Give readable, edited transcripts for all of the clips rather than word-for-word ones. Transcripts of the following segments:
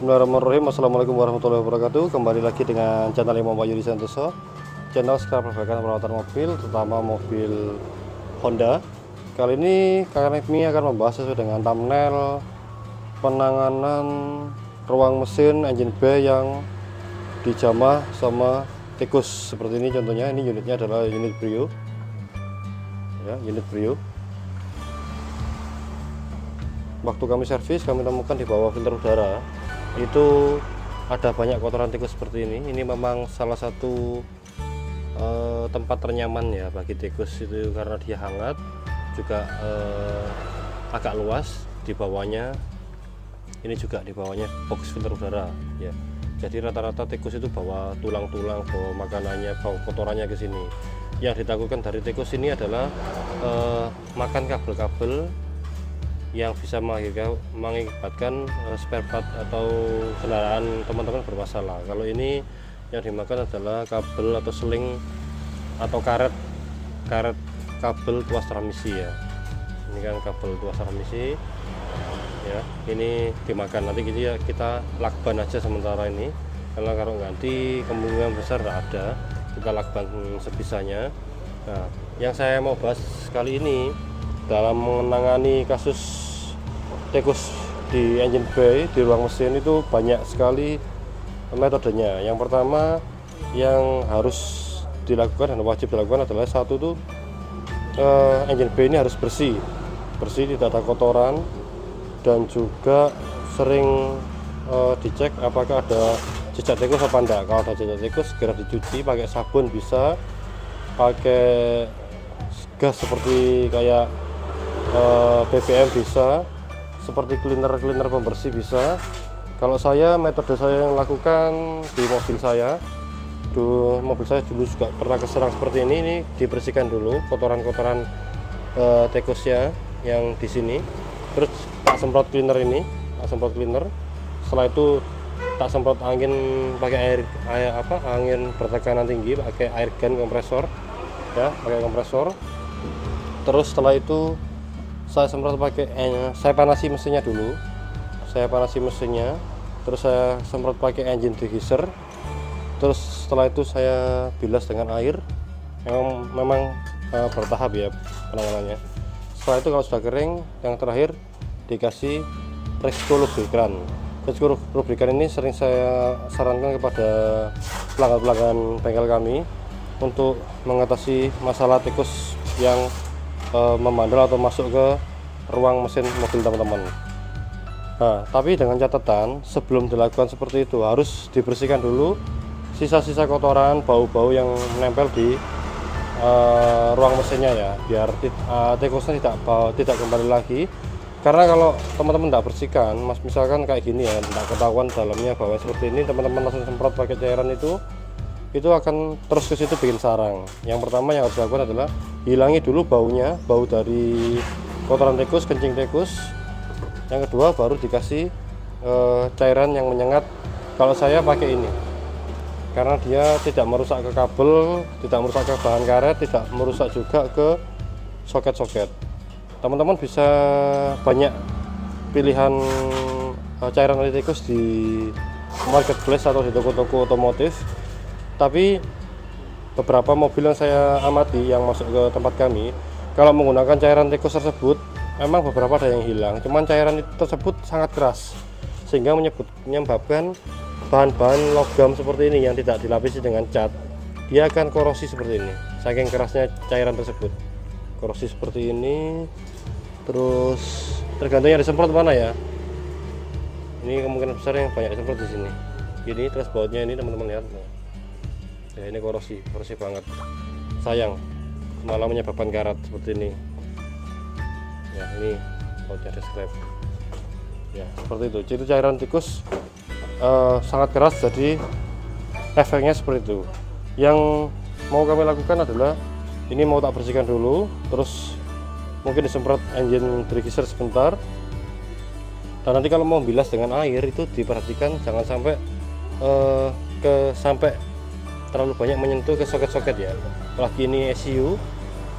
Bismillahirrahmanirrahim. Assalamualaikum warahmatullahi wabarakatuh. Kembali lagi dengan channel Imam Yudi Santoso, channel sekarang perbaikan perawatan mobil, terutama mobil Honda. Kali ini kami akan membahas sesuai dengan thumbnail penanganan ruang mesin engine bay yang dijamah sama tikus seperti ini. Contohnya ini unitnya adalah unit Brio ya, unit Brio. Waktu kami servis, kami temukan di bawah filter udara itu ada banyak kotoran tikus seperti ini. Ini memang salah satu tempat ternyaman ya bagi tikus itu, karena dia hangat, juga agak luas. Di bawahnya ini juga di bawahnya box filter udara ya. Jadi rata-rata tikus itu bawa tulang-tulang, bawa makanannya, bawa kotorannya ke sini. Yang ditakutkan dari tikus ini adalah makan kabel-kabel yang bisa mengakibatkan spare part atau kendaraan teman-teman bermasalah. Kalau ini yang dimakan adalah kabel atau seling atau karet kabel tuas transmisi ya. Ini kan kabel tuas transmisi ya, ini dimakan. Nanti kita lakban aja sementara ini, karena kalau ganti kemungkinan besar tidak ada, kita lakban sebisanya. Nah, yang saya mau bahas kali ini dalam menangani kasus tikus di engine bay, di ruang mesin, itu banyak sekali metodenya. Yang pertama yang harus dilakukan dan wajib dilakukan adalah satu tuh engine bay ini harus bersih, tidak ada kotoran, dan juga sering dicek apakah ada jejak tikus apa enggak. Kalau ada jejak tikus segera dicuci pakai sabun, bisa pakai gas seperti kayak BBM, bisa seperti cleaner pembersih bisa. Kalau metode saya yang lakukan di mobil saya dulu juga pernah keserang seperti ini dibersihkan dulu kotoran-kotoran tikusnya yang di sini, terus tak semprot cleaner setelah itu tak semprot angin pakai angin bertekanan tinggi, pakai air gun kompresor ya, terus setelah itu saya semprot saya panasi mesinnya dulu, terus saya semprot pakai engine degreaser, terus setelah itu saya bilas dengan air. Memang bertahap ya penanganannya. Setelah itu kalau sudah kering, yang terakhir dikasih Resco lubrikan. Resco lubrikan ini sering saya sarankan kepada pelanggan bengkel kami untuk mengatasi masalah tikus yang memandal atau masuk ke ruang mesin mobil teman-teman. Nah, tapi dengan catatan sebelum dilakukan seperti itu harus dibersihkan dulu sisa-sisa kotoran, bau-bau yang menempel di ruang mesinnya ya, biar tikusnya tidak kembali lagi. Karena kalau teman-teman tidak bersihkan, misalkan kayak gini ya, tidak ketahuan dalamnya bawah seperti ini, teman-teman langsung semprot pakai cairan itu akan terus ke situ bikin sarang. Yang pertama yang harus dilakukan adalah hilangi dulu bau dari kotoran tikus, kencing tikus. Yang kedua baru dikasih cairan yang menyengat. Kalau saya pakai ini karena dia tidak merusak ke kabel, tidak merusak ke bahan karet, tidak merusak juga ke soket-soket. Teman-teman bisa banyak pilihan cairan anti tikus di marketplace atau di toko-toko otomotif. Tapi beberapa mobil yang saya amati yang masuk ke tempat kami, kalau menggunakan cairan tikus tersebut, memang beberapa ada yang hilang. Cuman cairan tersebut sangat keras, sehingga menyebabkan bahan-bahan logam seperti ini yang tidak dilapisi dengan cat, dia akan korosi seperti ini. Saking kerasnya cairan tersebut, korosi seperti ini. Terus tergantung yang disemprot mana ya. Ini kemungkinan besar yang banyak disemprot di sini. Ini terus bautnya ini teman-teman lihat. Ya, ini korosi banget, sayang, malah menyebabkan karat seperti ini ya. Ini bautnya ada scrap ya, seperti itu. Jadi cairan tikus sangat keras, jadi efeknya seperti itu. Yang mau kami lakukan adalah ini mau tak bersihkan dulu, terus mungkin disemprot engine degreaser sebentar, dan nanti kalau mau bilas dengan air itu diperhatikan jangan sampai sampai terlalu banyak menyentuh ke soket-soket ya. Apalagi ini ECU,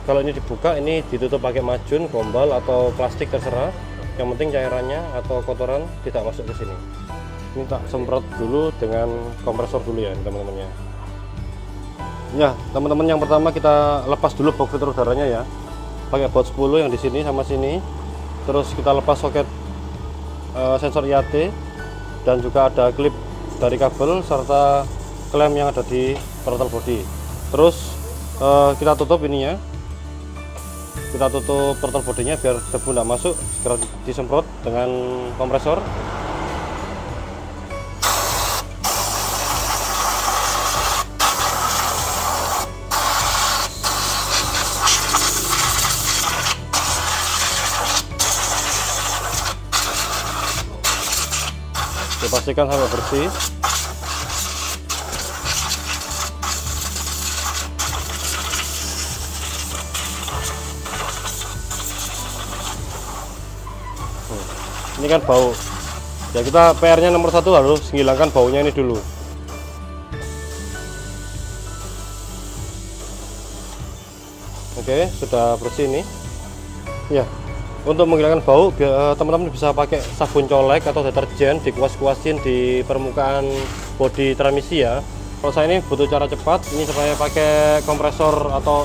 kalau ini dibuka, ini ditutup pakai majun, gombal atau plastik terserah. Yang penting cairannya atau kotoran tidak masuk ke sini. Ini tak semprot dulu dengan kompresor dulu ya teman-teman ya. Ya teman-teman, yang pertama kita lepas dulu box filter udaranya ya, pakai baut 10 yang di sini sama sini. Terus kita lepas soket sensor IAT, dan juga ada klip dari kabel serta klem yang ada di throttle body. Terus kita tutup ininya, kita tutup throttle bodinya biar debu tidak masuk. Segera disemprot dengan kompresor. Dipastikan sampai bersih. Ini kan bau ya, kita PR-nya nomor 1 harus menghilangkan baunya ini dulu. Oke, sudah bersih ini ya. Untuk menghilangkan bau, teman-teman bisa pakai sabun colek atau deterjen, dikuas-kuasin di permukaan bodi transmisi ya. Kalau saya ini butuh cara cepat, ini saya pakai kompresor atau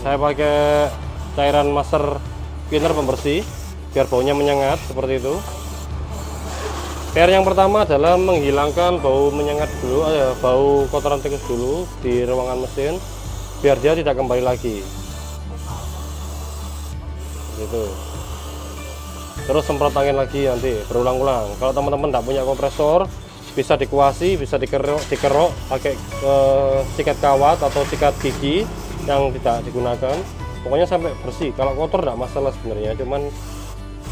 saya pakai cairan master cleaner pembersih biar baunya menyengat seperti itu. PR yang pertama adalah menghilangkan bau menyengat dulu, bau kotoran tikus dulu di ruangan mesin biar dia tidak kembali lagi. Gitu. Terus semprot angin lagi nanti berulang-ulang. Kalau teman-teman tidak punya kompresor, bisa dikuasi, bisa dikerok pakai sikat kawat atau sikat gigi yang tidak digunakan. Pokoknya sampai bersih. Kalau kotor tidak masalah sebenarnya, cuman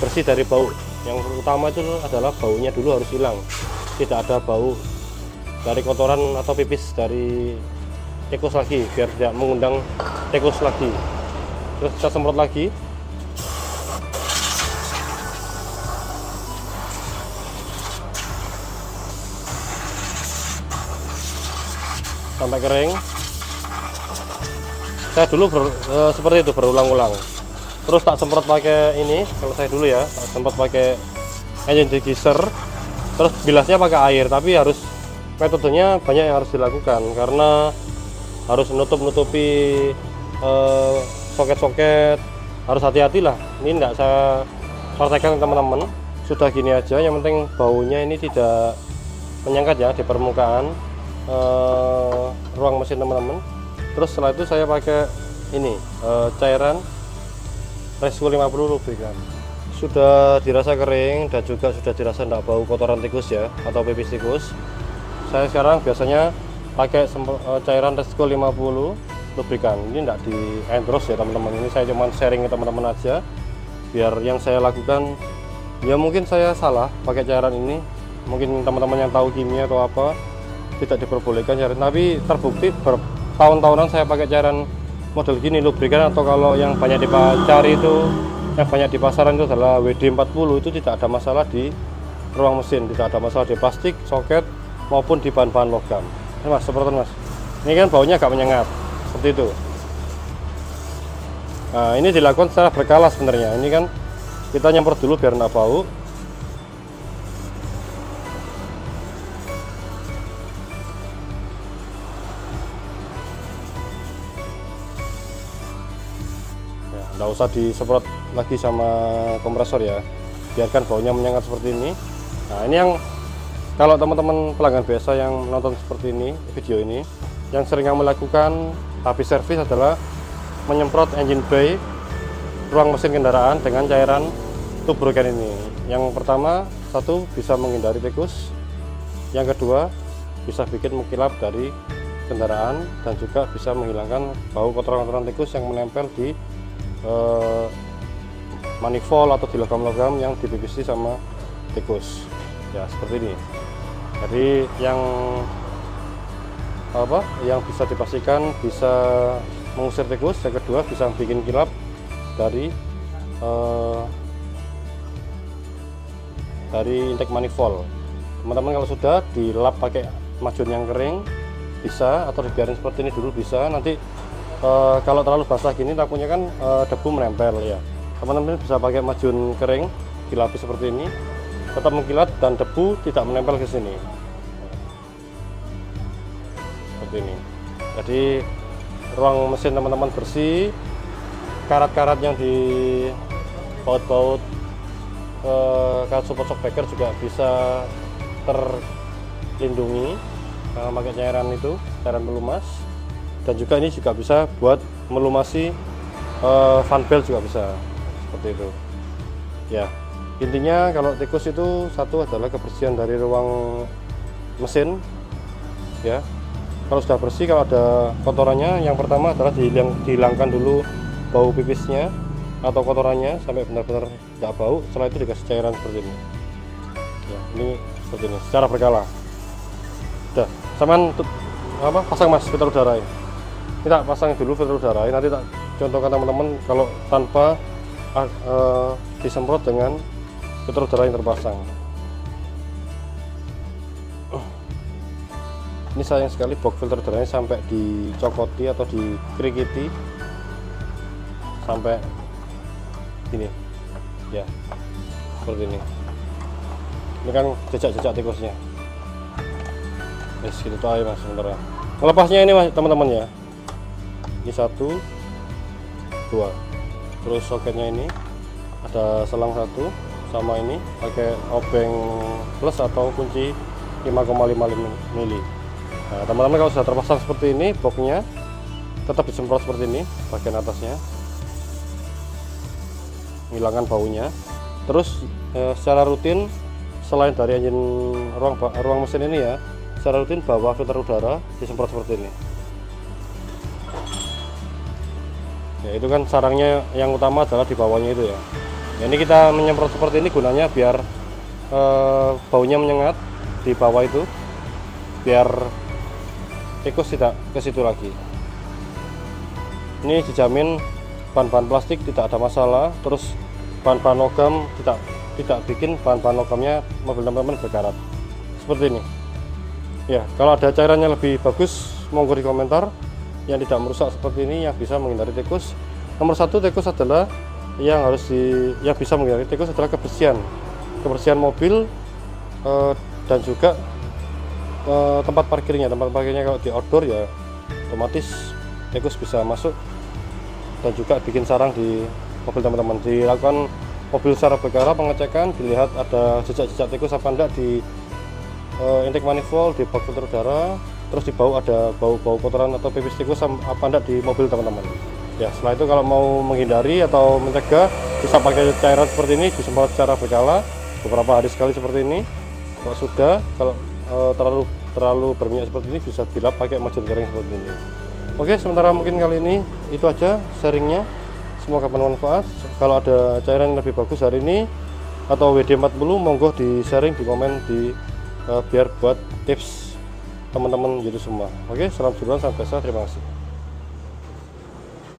bersih dari bau. Yang utama itu adalah baunya dulu harus hilang. Tidak ada bau dari kotoran atau pipis dari tikus lagi, biar tidak mengundang tikus lagi. Terus kita semprot lagi. Sampai kering. Saya dulu seperti itu berulang-ulang. Terus tak semprot pakai ini, kalau saya dulu ya, tak semprot pakai engine degreaser. Terus bilasnya pakai air, tapi harus metodenya banyak yang harus dilakukan karena harus nutupi soket-soket, harus hati-hati lah. Ini enggak saya praktekkan teman-teman, sudah gini aja. Yang penting baunya ini tidak menyengat ya di permukaan ruang mesin teman-teman. Terus setelah itu saya pakai ini cairan Rescue 50 lubrikan. Sudah dirasa kering dan juga sudah dirasa tidak bau kotoran tikus ya atau pipis tikus. Saya sekarang biasanya pakai cairan Rescue 50 lubrikan. Ini tidak di endorse ya teman-teman, ini saya cuma sharing ke teman-teman aja biar yang saya lakukan. Ya mungkin saya salah pakai cairan ini, mungkin teman-teman yang tahu kimia atau apa tidak diperbolehkan cairan, tapi terbukti bertahun-tahunan saya pakai cairan model gini lubrikan. Atau kalau yang banyak dicari itu, yang banyak di pasaran itu adalah WD-40, itu tidak ada masalah di ruang mesin, tidak ada masalah di plastik, soket maupun di bahan-bahan logam. Ini mas, seperti mas, ini kan baunya agak menyengat seperti itu. Nah ini dilakukan secara berkala sebenarnya. Ini kan kita nyemprot dulu biar tidak bau. Nggak usah disemprot lagi sama kompresor ya, biarkan baunya menyengat seperti ini. Nah ini yang kalau teman-teman pelanggan biasa yang menonton seperti ini, video ini, yang sering kami lakukan habis servis adalah menyemprot engine bay ruang mesin kendaraan dengan cairan lubrikan ini. Yang pertama, satu bisa menghindari tikus, yang kedua bisa bikin mengkilap dari kendaraan, dan juga bisa menghilangkan bau kotoran-kotoran tikus yang menempel di manifold atau di logam-logam yang dipipisi sama tikus ya, seperti ini. Jadi yang bisa dipastikan bisa mengusir tikus, yang kedua bisa bikin kilap dari intake manifold. Teman-teman kalau sudah dilap pakai majun yang kering bisa, atau dibiarin seperti ini dulu bisa. Nanti kalau terlalu basah gini takutnya kan debu menempel ya. Teman-teman bisa pakai majun kering, dilapis seperti ini, tetap mengkilat dan debu tidak menempel ke sini. Seperti ini. Jadi ruang mesin teman-teman bersih, karat-karat yang di baut-baut karet support shock breaker juga bisa terlindungi pakai cairan itu, cairan melumas. Dan juga ini juga bisa buat melumasi fan belt juga bisa, seperti itu ya. Intinya kalau tikus itu satu adalah kebersihan dari ruang mesin ya. Kalau sudah bersih, kalau ada kotorannya, yang pertama adalah dihilangkan dulu bau pipisnya atau kotorannya sampai benar-benar tidak bau. Setelah itu dikasih cairan seperti ini ya, ini seperti ini secara berkala. Udah, samaan pasang mas filter udara ini. Kita pasang dulu filter udara ini, nanti tak contohkan teman-teman kalau tanpa disemprot dengan filter udara yang terpasang. Ini sayang sekali box filter udaranya sampai dicokoti atau dikerikiti sampai ini ya, seperti ini. Ini kan jejak-jejak tikusnya. Yes, gitu aja mas sebentar. Melepasnya ini mas teman-teman ya. Ini 1, 2. Terus soketnya ini ada selang 1 sama ini pakai obeng plus atau kunci 5,5 mili. Nah, teman-teman kalau sudah terpasang seperti ini, boxnya tetap disemprot seperti ini bagian atasnya, menghilangkan baunya. Terus secara rutin, selain dari engine ruang mesin ini ya, secara rutin bawah filter udara disemprot seperti ini. Ya, itu kan sarangnya yang utama adalah di bawahnya itu ya. Ya, ini kita menyemprot seperti ini gunanya biar baunya menyengat di bawah itu, biar tikus tidak ke situ lagi. Ini dijamin bahan-bahan plastik tidak ada masalah, terus bahan-bahan logam tidak bikin bahan-bahan logamnya mobil teman-teman berkarat. Seperti ini. Ya, kalau ada cairannya lebih bagus, monggo di komentar. Yang tidak merusak seperti ini, yang bisa menghindari tikus. Nomor 1 tikus adalah yang bisa menghindari tikus adalah kebersihan mobil dan juga tempat parkirnya kalau di outdoor ya otomatis tikus bisa masuk, dan juga bikin sarang di mobil teman-teman. Dilakukan mobil secara berkala pengecekan, dilihat ada jejak-jejak tikus apa enggak di intake manifold, di box filter udara, terus di bau ada bau kotoran atau pipis tikus apa enggak di mobil teman-teman ya. Setelah itu kalau mau menghindari atau mencegah, bisa pakai cairan seperti ini, disemprot secara berkala beberapa hari sekali seperti ini. Kalau sudah, kalau terlalu berminyak seperti ini, bisa dilap pakai mesin kering seperti ini. Oke, sementara mungkin kali ini itu aja sharingnya, semoga bermanfaat. Kalau ada cairan yang lebih bagus hari ini atau WD-40, monggo di sharing, di komen, biar buat tips teman-teman gitu semua. Oke, salam duluan, sampai jumpa, terima kasih.